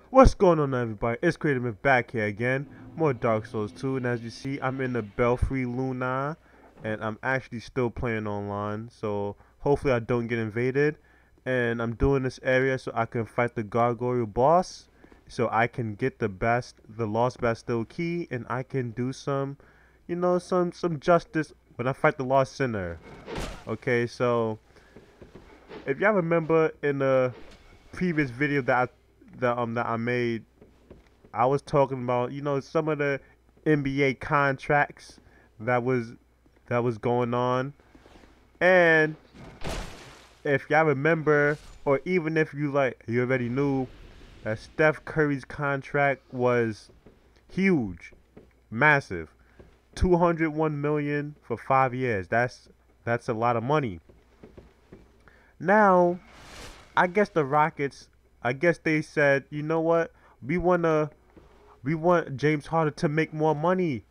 What's going on, everybody? It's Creative Myth back here again. More Dark Souls 2, and as you see, I'm in the Belfry Luna, and I'm actually still playing online, so hopefully I don't get invaded. And I'm doing this area so I can fight the gargoyle boss, so I can get the Lost Bastille key, and I can do some, some justice when I fight the Lost Sinner. Okay, so if y'all remember in the previous video that I made, I was talking about some of the NBA contracts that was that was going on, and if y'all remember, or even if you already knew that Steph Curry's contract was huge, massive, 201 million for 5 years. That's a lot of money. Now, I guess the Rockets, I guess they said, you know what, we want James Harden to make more money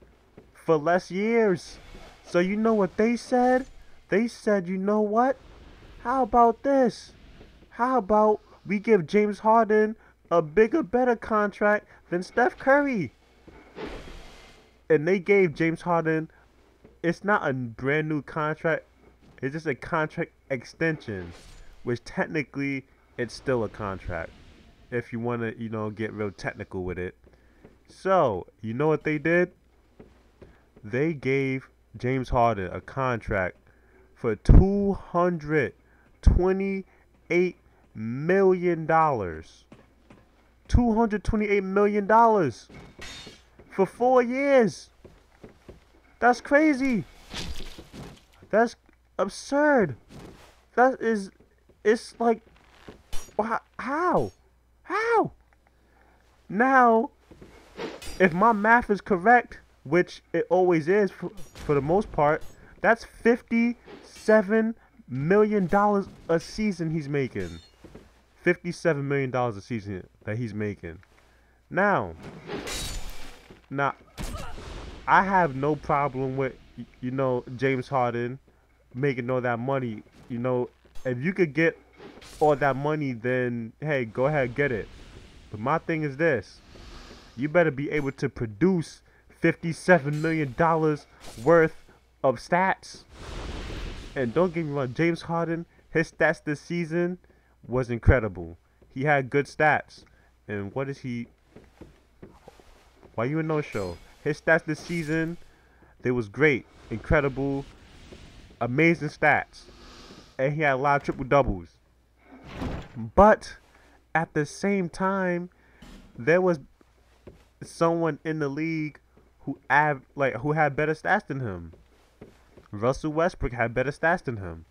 for less years. So you know what they said? They said, you know what? How about this? How about we give James Harden a bigger, better contract than Steph Curry? And they gave James Harden, it's not a brand new contract, it's just a contract extension, which technically it's still a contract if you want to, get real technical with it. So, you know what they did? They gave James Harden a contract for $228 million. $228 million for 4 years. That's crazy. That's absurd. It's like, how? How? Now, if my math is correct, which it always is for the most part, that's $57 million a season he's making. $57 million a season that he's making. Now, I have no problem with, James Harden making all that money. If you could get all that money, then hey, go ahead, get it. But my thing is this: you better be able to produce $57 million worth of stats. And don't get me wrong, James Harden, his stats this season was incredible. He had good stats. And what is he? Why you in no show? His stats this season, they was great, incredible, amazing stats. And he had a lot of triple doubles. But at the same time, there was someone in the league who had better stats than him. Russell Westbrook had better stats than him.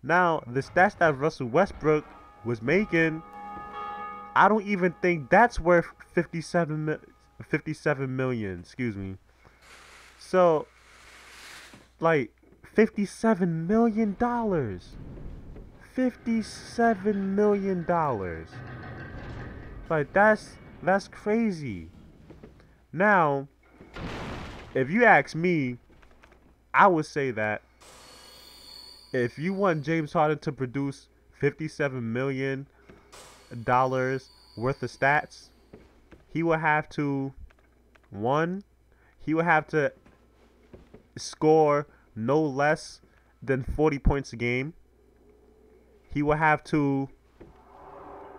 Now, the stats that Russell Westbrook was making, I don't even think that's worth 57 million, excuse me. So, like, $57 million. $57 million. Like, that's crazy. Now, if you ask me, I would say that if you want James Harden to produce $57 million worth of stats, he will have to, he will have to score no less than 40 points a game. He will have to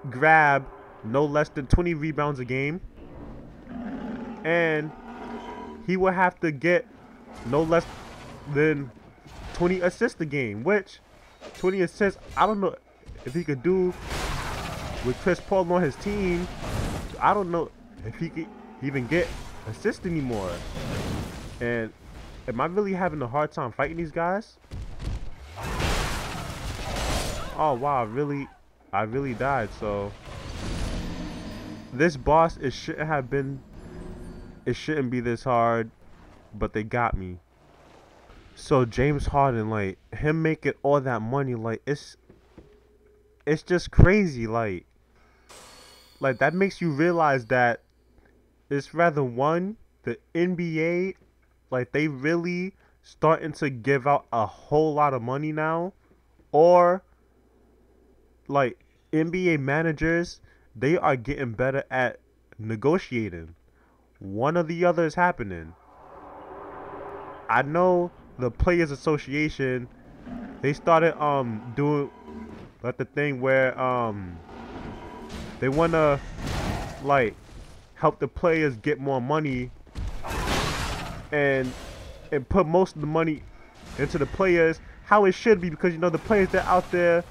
grab no less than 20 rebounds a game. And he will have to get no less than 20 assists a game, which 20 assists, I don't know if he could do with Chris Paul on his team. I don't know if he could even get assists anymore. And am I really having a hard time fighting these guys? Oh wow, I really died. So this boss, it shouldn't be this hard, but they got me. So James Harden, like, him making all that money, like, it's just crazy. Like that makes you realize that it's rather the NBA, like, they really starting to give out a whole lot of money now, or like NBA managers, they are getting better at negotiating. One or the other is happening. I know the Players Association, they started doing like the thing where they wanna like help the players get more money and put most of the money into the players how it should be, because you know the players that out there,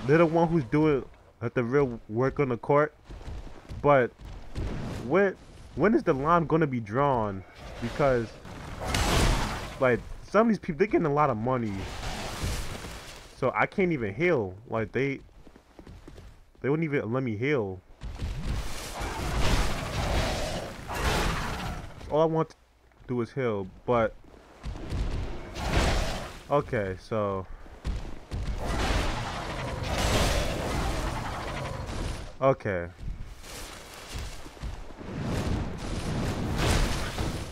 they're the one who's doing like the real work on the court. But when is the line gonna be drawn? Because like some of these people, they're getting a lot of money, so I can't even heal. Like they wouldn't even let me heal. All I want to do is heal. But okay, so okay.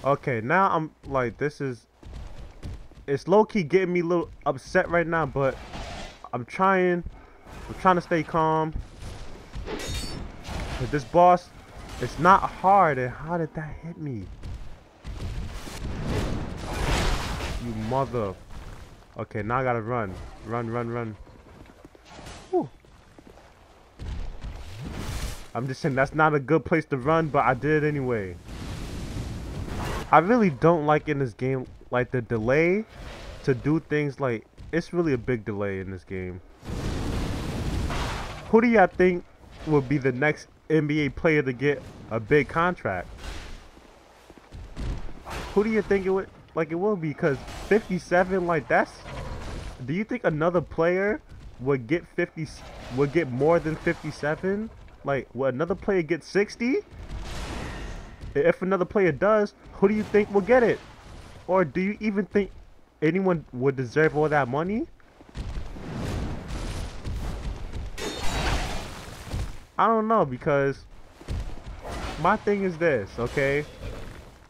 Okay, now I'm like, it's low-key getting me a little upset right now, but I'm trying to stay calm. But this boss, it's not hard, and how did that hit me? You mother. Okay, now I gotta run. Run. Whew. I'm just saying that's not a good place to run, but I did it anyway. I really don't like in this game, like the delay to do things. Like, it's really a big delay in this game. Who do y'all think will be the next NBA player to get a big contract? Who do you think it will be? Because 57, like, that's, do you think another player would get more than 57? Like, would another player get 60? If another player does, who do you think will get it? Or do you even think anyone would deserve all that money? I don't know, because my thing is this, okay?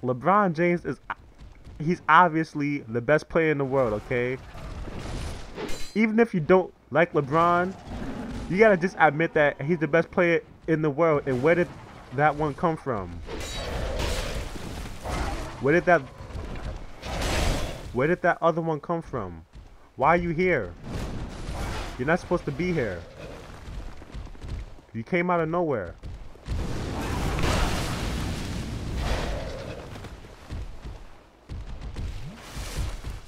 LeBron James he's obviously the best player in the world, okay? Even if you don't like LeBron, you gotta just admit that he's the best player in the world. And where did that one come from? Where did that other one come from? Why are you here? You're not supposed to be here. You came out of nowhere.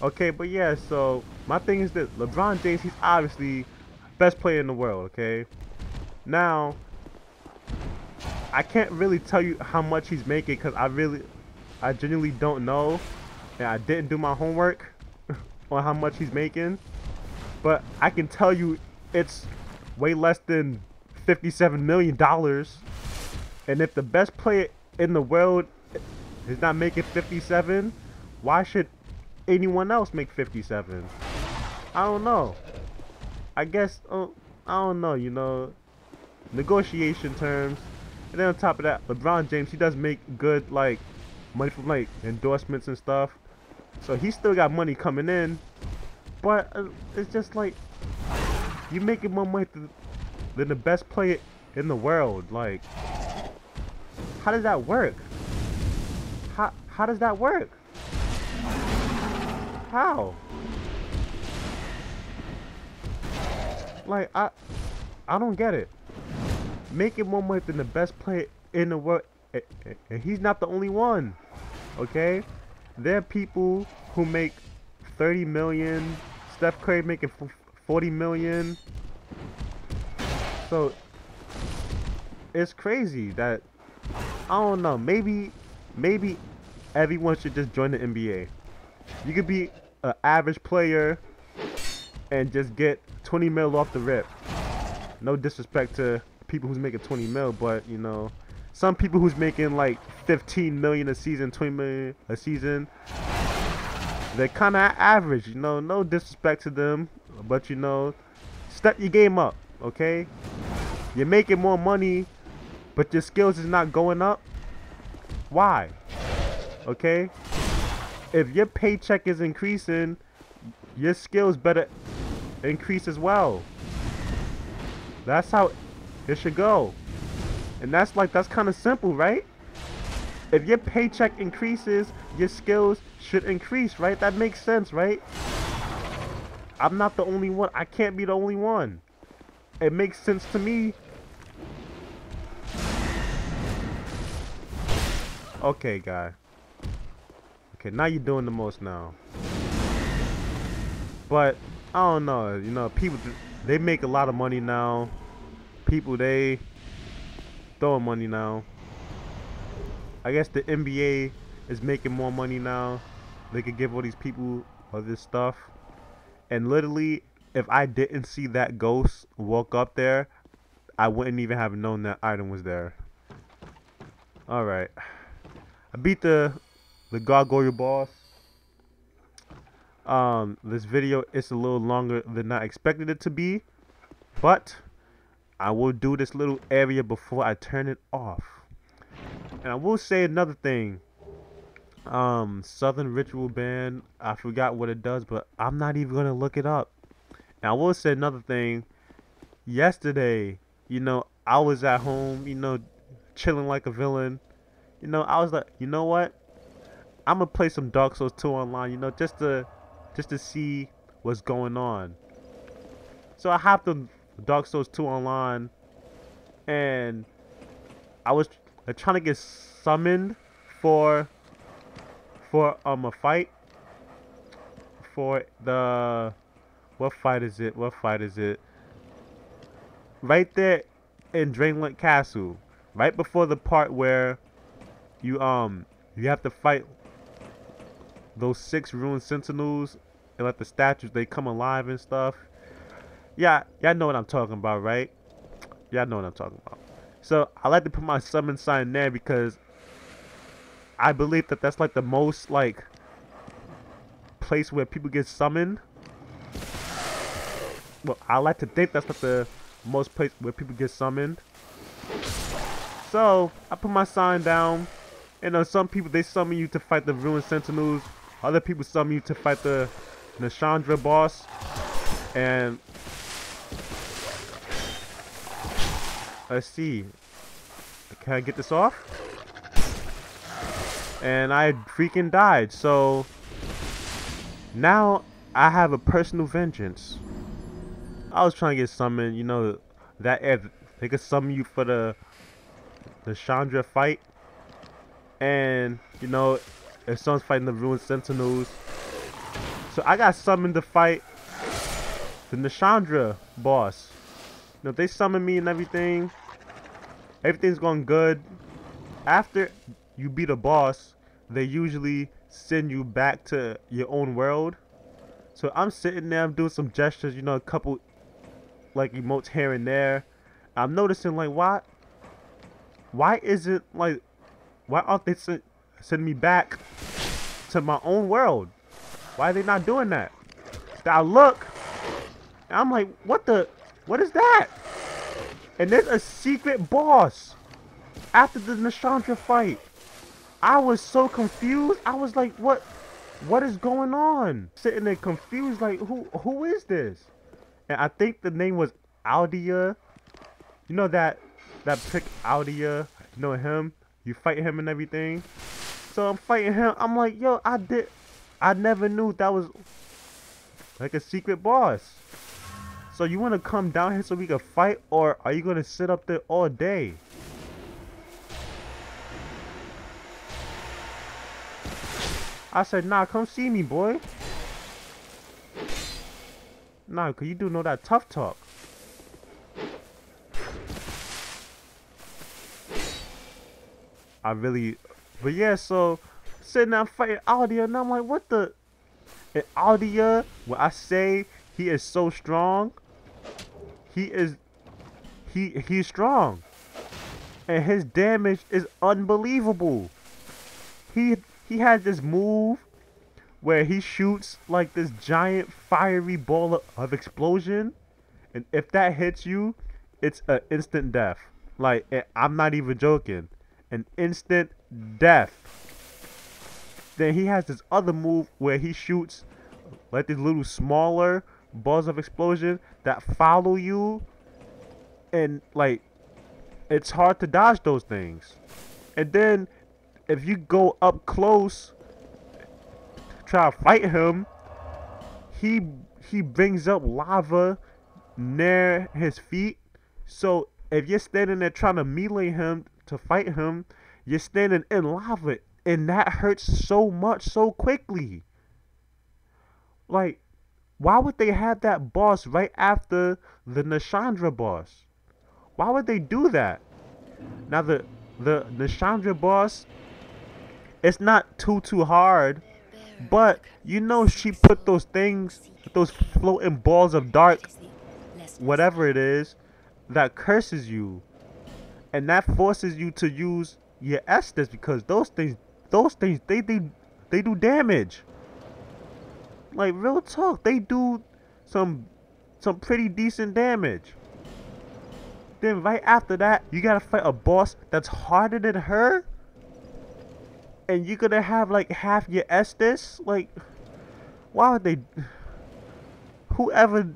Okay, but yeah, so my thing is that LeBron James, he's obviously best player in the world, okay? Now, I can't really tell you how much he's making, because I genuinely don't know, and I didn't do my homework on how much he's making. But I can tell you it's way less than $57 million. And if the best player in the world is not making 57, why should anyone else make 57? I don't know. I guess, I don't know, you know, negotiation terms. And then on top of that, LeBron James, he does make good, like, money from like endorsements and stuff, so he still got money coming in. But it's just like, you making more money than the best player in the world. Like, how does that work? How does that work? How? Like, I don't get it. Making more money than the best player in the world, and he's not the only one. Okay, there are people who make 30 million. Steph Curry making 40 million. So it's crazy that, I don't know, maybe everyone should just join the NBA. You could be an average player and just get 20 mil off the rip. No disrespect to people who's making 20 mil, but you know, some people who's making like 15 million a season, 20 million a season, they're kind of average, you know. No disrespect to them, but you know, step your game up, okay? You're making more money, but your skills is not going up. Why? Okay? If your paycheck is increasing, your skills better increase as well. That's how Here should go. And that's kind of simple, right? If your paycheck increases, your skills should increase, right? That makes sense, right? I'm not the only one. I can't be the only one. It makes sense to me. Okay, guy. Okay, now you're doing the most now. But I don't know. You know, people, they make a lot of money now. People, they throwing money now. I guess the NBA is making more money now. They could give all these people all this stuff. And literally, if I didn't see that ghost walk up there, I wouldn't even have known that item was there. Alright. I beat the gargoyle boss. This video is a little longer than I expected it to be, but I will do this little area before I turn it off. And I will say another thing. Southern Ritual Band, I forgot what it does, but I'm not even gonna look it up. And I will say another thing. Yesterday, you know, I was at home, you know, chilling like a villain. You know, I was like, you know what? I'm gonna play some Dark Souls 2 online, you know, just to see what's going on. So I hopped on Dark Souls 2 online, and I was trying to get summoned for a fight for the what fight is it? Right there in Drainland Castle, right before the part where you have to fight those 6 ruined sentinels and like the statues, they come alive and stuff. Yeah, y'all know what I'm talking about, right? Y'all know what I'm talking about. So I like to put my summon sign there because I believe that that's like the most like place where people get summoned. Well, I like to think that's like the most place where people get summoned. So I put my sign down. And some people, they summon you to fight the ruined sentinels. Other people summon you to fight the Nashandra boss. And let's see. Can I get this off? And I freaking died. So now I have a personal vengeance. I was trying to get summoned, you know, that if they could summon you for the Chandra fight. And you know, if someone's fighting the ruined sentinels, so I got summoned to fight the Nashandra boss. You know, they summoned me and everything. Everything's going good. After you beat a boss, they usually send you back to your own world. So I'm sitting there, I'm doing some gestures, you know, a couple like emotes here and there. I'm noticing like why isn't like why aren't they sending me back to my own world? Why are they not doing that? I look, and I'm like, what is that? And there's a secret boss after the Nashandra fight. I was so confused. I was like, what is going on? Sitting there confused, like, who is this? And I think the name was Aldia. You know that prick Aldia? You know him? You fight him and everything. So I'm fighting him. I'm like, yo, I never knew that was like a secret boss. So you want to come down here so we can fight, or are you going to sit up there all day? I said, nah, come see me, boy. Nah, cause you do know that tough talk. But yeah, so sitting there fighting Aldia, and I'm like, what the? And Aldia, when I say he is so strong, he's strong, and his damage is unbelievable. He has this move where he shoots like this giant fiery ball of explosion, and if that hits you, it's an instant death. Like, I'm not even joking. An instant death. Then he has this other move where he shoots like these little smaller balls of explosion that follow you, and like it's hard to dodge those things. And then if you go up close, try to fight him, he he brings up lava near his feet. So if you're standing there trying to melee him to fight him, you're standing in lava, and that hurts so much so quickly. Like, why would they have that boss right after the Nashandra boss? Why would they do that? Now the Nashandra boss, it's not too hard, but you know she put those things, those floating balls of dark, whatever it is, that curses you, and that forces you to use your Estus, because those things they do damage. Like, real talk, they do some pretty decent damage. Then right after that, you gotta fight a boss that's harder than her, and you're gonna have like half your Estus. Like, why would they? Whoever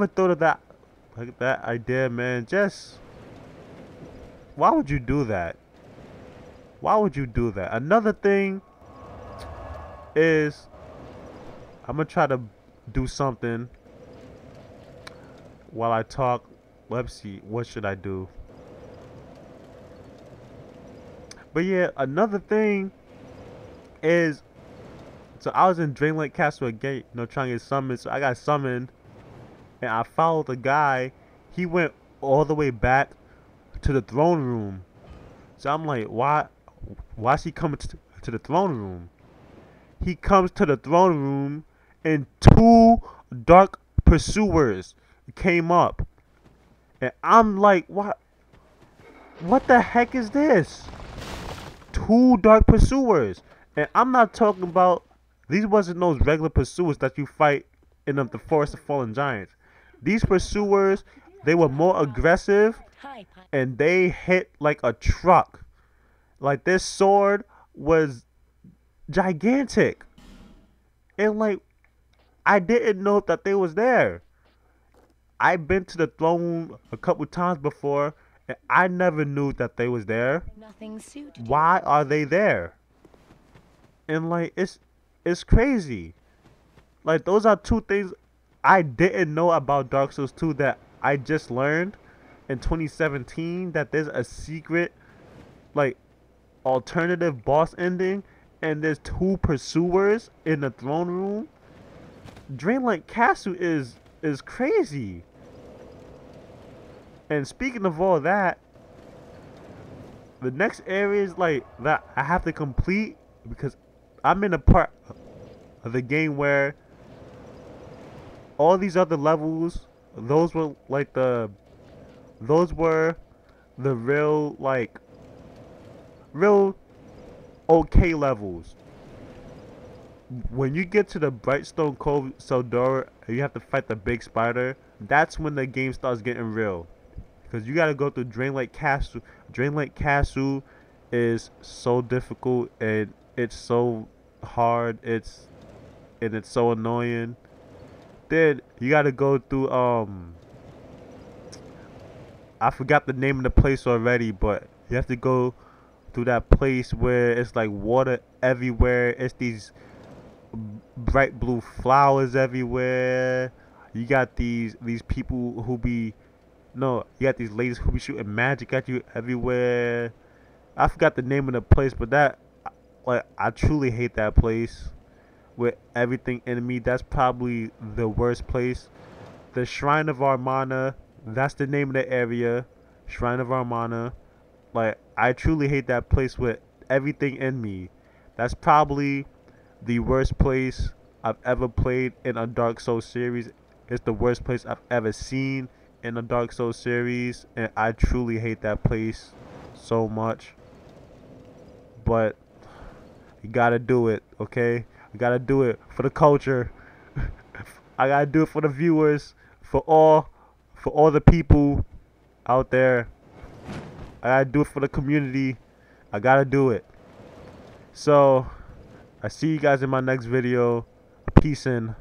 thought of that, like, that idea, man? Just, why would you do that? Why would you do that? Another thing is, I'm gonna try to do something while I talk. Let's see, what should I do? But yeah, another thing is, so I was in Dream Lake Castle again, trying to get summoned. So I got summoned, and I followed the guy. He went all the way back to the throne room. So I'm like, why is he coming to the throne room? He comes to the throne room, and two dark pursuers came up. And I'm like, what the heck is this? Two dark pursuers. And I'm not talking about, these wasn't those regular pursuers that you fight in the Forest of Fallen Giants. These pursuers, they were more aggressive, and they hit like a truck. Like, this sword was gigantic. And like, I didn't know that they was there. I've been to the throne room a couple times before, and I never knew that they was there. Why are they there? And like, it's crazy. Like, those are two things I didn't know about Dark Souls 2 that I just learned in 2017, that there's a secret, like, alternative boss ending, and there's two pursuers in the throne room. Dreamlight Castle is crazy. And speaking of all that, the next areas like that I have to complete, because I'm in a part of the game where all these other levels, those were the real, like, real okay levels. When you get to the Brightstone Cove Seldora and you have to fight the big spider, that's when the game starts getting real. Because you gotta go through Drain Lake Castle. Drain Lake Castle is so difficult, and it's so hard. It's so annoying. Then you gotta go through I forgot the name of the place already, but you have to go through that place where it's like water everywhere. It's these bright blue flowers everywhere. You got these people who be, no, you got these ladies who be shooting magic at you everywhere. I forgot the name of the place, but that, like, I truly hate that place with everything in me. That's probably the worst place. The Shrine of Armana, that's the name of the area. Shrine of Armana. Like, I truly hate that place with everything in me. That's probably the worst place I've ever played in a Dark Souls series. It's the worst place I've ever seen in a Dark Souls series, and I truly hate that place so much. But you gotta do it, okay? You gotta do it for the culture. I gotta do it for the viewers, for all the people out there. I gotta do it for the community. I gotta do it. So I see you guys in my next video. Peace in.